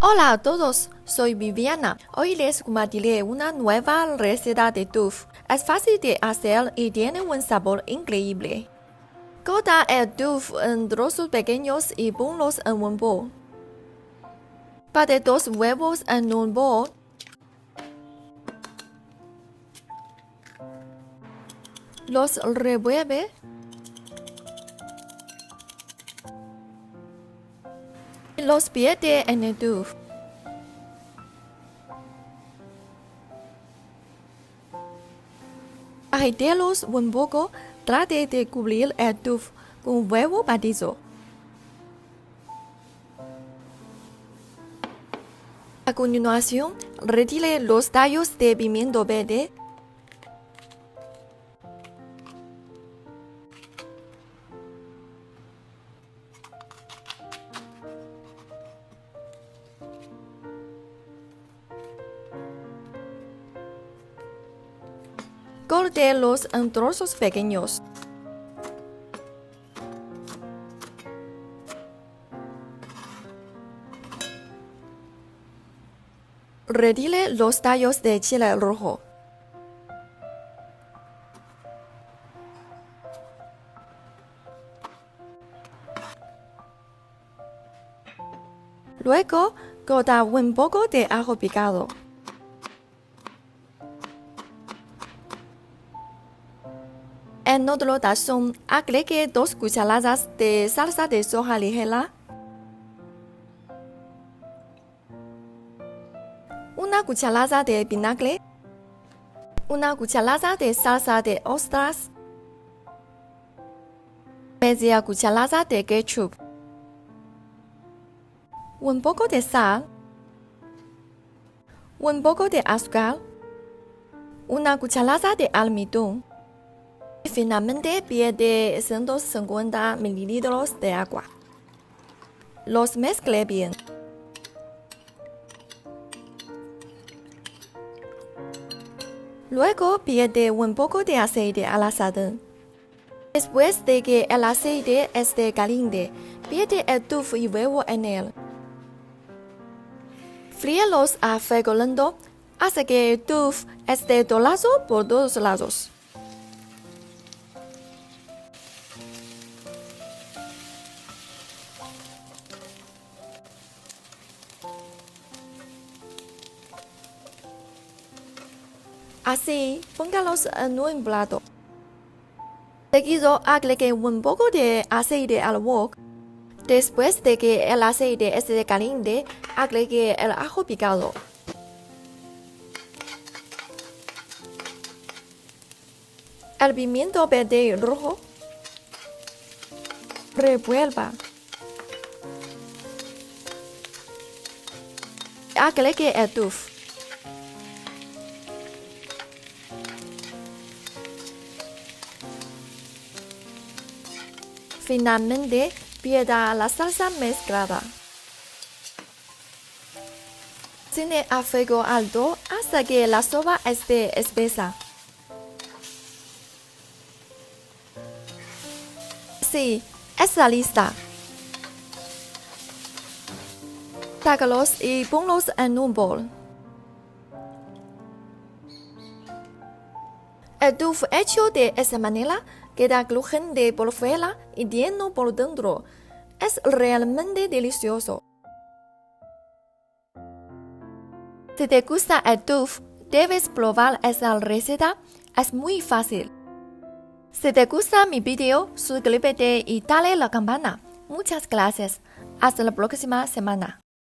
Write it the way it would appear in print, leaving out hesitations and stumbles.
Hola a todos, soy Viviana. Hoy les compartiré una nueva receta de tofu. Es fácil de hacer y tiene un sabor increíble. Corta el tofu en trozos pequeños y ponlos en un bol. Bate 2 huevos en un bol. Los revuelve. Los vierte en el tofu. Agítelos un poco. Trate de cubrir el tofu con huevo batido. A continuación, retire los tallos de pimiento verde. Córtelos en trozos pequeños. Retire los tallos de chile rojo. Luego, corta un poco de ajo picado. En otro tazón, agregue 2 cucharadas de salsa de soja ligera, 1 cucharada de vinagre, 1 cucharada de salsa de ostras, media cucharada de ketchup, un poco de sal, un poco de azúcar, 1 cucharada de almidón. Finalmente, pierde 150 mililitros de agua. Los mezcle bien. Luego, pierde un poco de aceite a la sartén. Después de que el aceite esté caliente, pierde el tofu y huevo en él. Fríelos a fuego lento hasta que el tofu esté dorado por todos lados. Así, póngalos en un plato. Seguido, agregue un poco de aceite al wok. Después de que el aceite esté caliente, agregue el ajo picado. El pimiento verde y rojo. Revuelva. Agregue el tofu. Finalmente, pierda la salsa mezclada. Cocine a fuego alto hasta que la sopa esté espesa. Sí, está lista. Sácalos y ponlos en un bol. El tofu hecho de esta manera queda crujiente por fuera y tierno por dentro. Es realmente delicioso. Si te gusta el tofu, debes probar esta receta. Es muy fácil. Si te gusta mi video, suscríbete y dale la campana. Muchas gracias. Hasta la próxima semana.